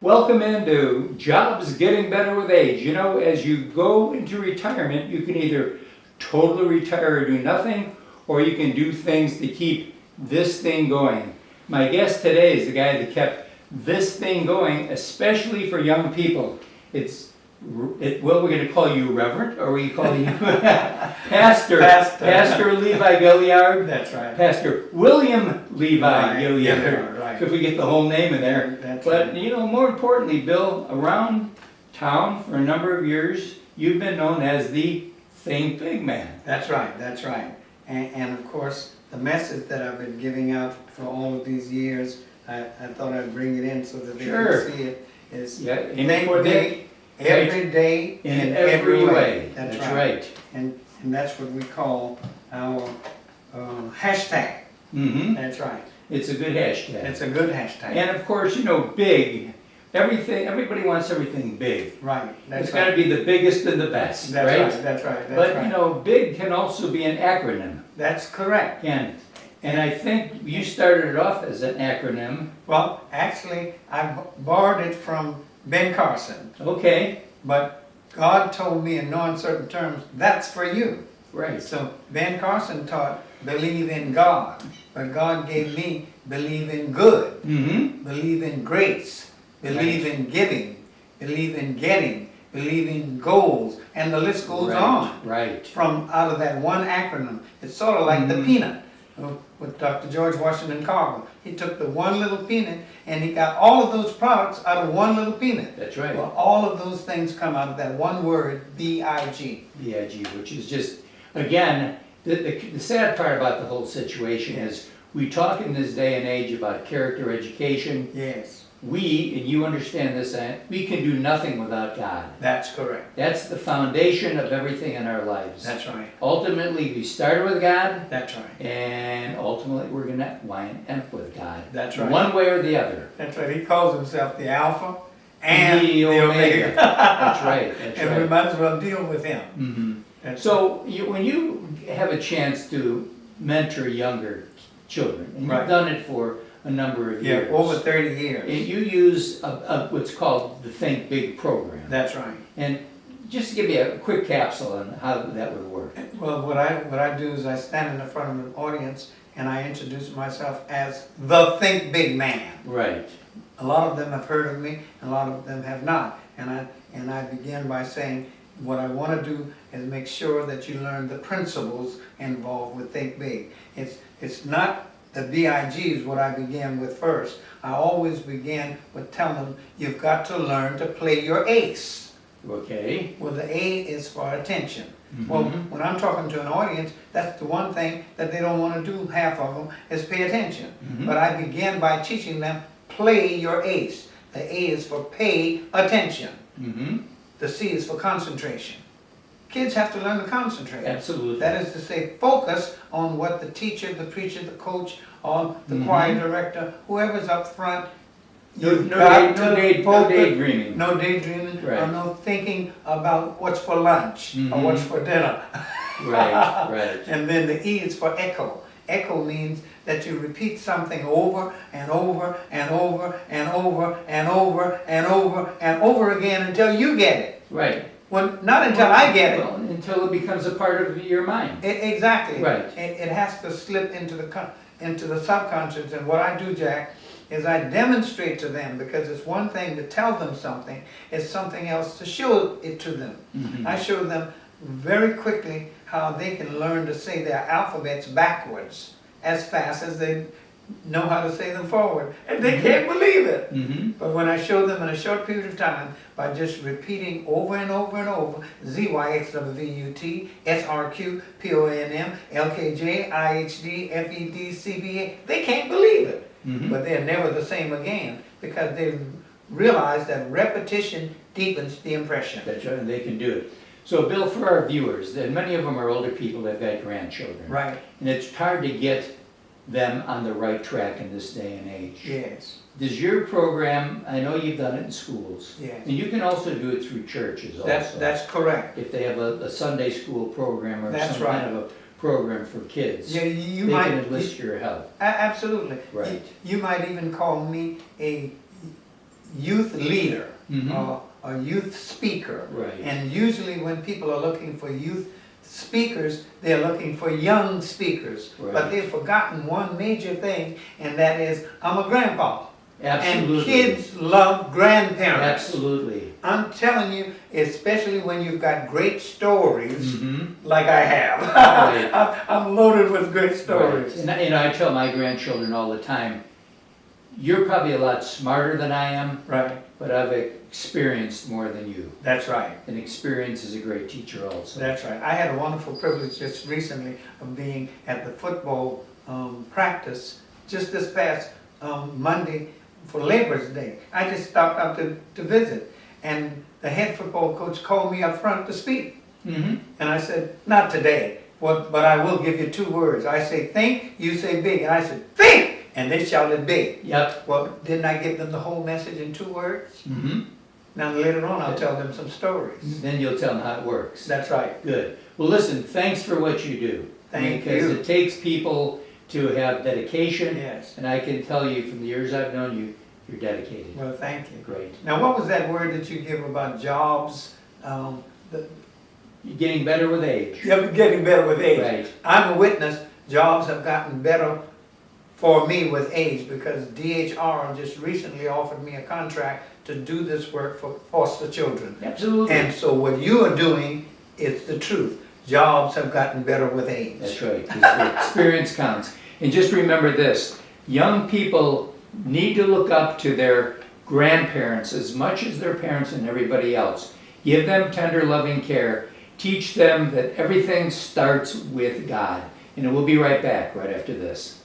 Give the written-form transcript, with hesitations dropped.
Welcome into Jobs Getting Better with Age. You know, as you go into retirement, you can either totally retire or do nothing, or you can do things to keep this thing going. My guest today is the guy that kept this thing going, especially for young people. Well, we're going to call you Reverend, or we call you Pastor Levi Gaillard. That's right. Pastor William Levi Gaillard. Right. So if we get the whole name in there. But, right. you know, more importantly, Bill, around town for a number of years, you've been known as the Think Big Man. That's right. That's right. And of course, the message that I've been giving out for all of these years, I thought I'd bring it in so that they can see it. Is think big every day in every way. That's right. And that's what we call our hashtag. Mm-hmm. That's right. It's a good hashtag. It's a good hashtag. And of course, you know, big. Everybody wants everything big. Right. It's got to be the biggest and the best, That's right? right. That's right. That's but right. you know, big can also be an acronym. That's correct. And I think you started it off as an acronym. Well, actually, I borrowed it from Ben Carson. Okay. But God told me in no uncertain terms, that's for you. Right. So Ben Carson taught, believe in God. But God gave me, believe in good. Mm-hmm. Believe in grace. Believe in giving. Believe in getting. Believe in goals. And the list goes on. Right. From out of that one acronym. It's sort of like the peanut. With Dr. George Washington Carver. He took the one little peanut and he got all of those products out of one little peanut. That's right. Well, all of those things come out of that one word, B-I-G. B-I-G, which is just, again, the sad part about the whole situation is we talk in this day and age about character education. Yes. We, and you understand this, we can do nothing without God. That's correct. That's the foundation of everything in our lives. That's right. Ultimately, we started with God. That's right. And ultimately, we're going to wind up with God. That's right. One way or the other. That's right. He calls himself the Alpha and the Omega. That's right. That's and right. we might as well deal with him. Mm-hmm. So when you have a chance to mentor younger children, and you've done it for a number of years. Yeah, over 30 years. And you use what's called the Think Big program. That's right. And just give me a quick capsule on how that would work. Well, what I do is I stand in the front of an audience and I introduce myself as the Think Big Man. Right. A lot of them have heard of me, and a lot of them have not. And I begin by saying, what I want to do is make sure that you learn the principles involved with Think Big. It's not the B-I-G is what I began with first. I always begin with telling them, you've got to learn to play your ace. Okay. Well, the A is for attention. Mm-hmm. Well, when I'm talking to an audience, that's the one thing that they don't want to do, half of them, is pay attention. Mm-hmm. But I begin by teaching them, play your ace. The A is for pay attention. Mm-hmm. The C is for concentration. Kids have to learn to concentrate. Absolutely. That is to say, focus on what the teacher, the preacher, the coach, or the choir director, whoever's up front. No daydreaming. No daydreaming, Right. or no thinking about what's for lunch or what's for dinner. Right. And then the E is for echo. Echo means that you repeat something over and over and over and over and over and over and over again until you get it. Right. Well, not until I get it. Well, until it becomes a part of your mind. Exactly. Right. It has to slip into the subconscious. And what I do, Jack, is I demonstrate to them, because it's one thing to tell them something, it's something else to show it to them. Mm-hmm. I show them very quickly how they can learn to say their alphabets backwards as fast as they know how to say them forward. And they can't believe it. Mm-hmm. But when I show them in a short period of time, by just repeating over and over and over, ZYXWVUT, SRQ, PONM, LKJ, IHD, FED, CBA, they can't believe it. Mm-hmm. But they're never the same again, because they realize that repetition deepens the impression. That's right, and they can do it. So Bill, for our viewers, and many of them are older people that have got grandchildren. Right. And it's hard to get them on the right track in this day and age. Yes. Does your program, I know you've done it in schools, Yes. and you can also do it through churches also. That's correct. If they have a Sunday school program or That's some right. kind of a program for kids, Yeah, you they might can enlist your help. absolutely. Right. You might even call me a youth leader Mhm. or a youth speaker. Right. And usually when people are looking for youth speakers, they're looking for young speakers. Right. But they've forgotten one major thing, and that is, I'm a grandpa. Absolutely. And kids love grandparents. Absolutely. I'm telling you, especially when you've got great stories, Mhm. like I have. Right. I'm loaded with great stories. Right. And I tell my grandchildren all the time, you're probably a lot smarter than I am, Right, but I've experienced more than you. that's right. And experience is a great teacher also. That's right. I had a wonderful privilege just recently of being at the football practice just this past Monday for Labor's Day. I just stopped out to visit, and the head football coach called me up front to speak. Mm-hmm. And I said, not today, but I will give you 2 words. I say think, you say big. And I said, think! And they shouted big. Yep. Well, didn't I give them the whole message in 2 words? Mm-hmm. Now later on I'll tell them some stories. Then you'll tell them how it works. That's right. Good. Well, listen, thanks for what you do. Thank because you. it takes people to have dedication. Yes. And I can tell you from the years I've known you, you're dedicated. Well, thank you. Great. Now, what was that word that you give about jobs? You're getting better with age. You're getting better with age. Right. I'm a witness. Jobs have gotten better for me with age because DHR just recently offered me a contract to do this work for foster children. Absolutely. And so what you are doing is the truth. Jobs have gotten better with age. That's right, 'cause the experience counts. And just remember this, young people need to look up to their grandparents as much as their parents and everybody else. Give them tender, loving care. Teach them that everything starts with God. And we'll be right back right after this.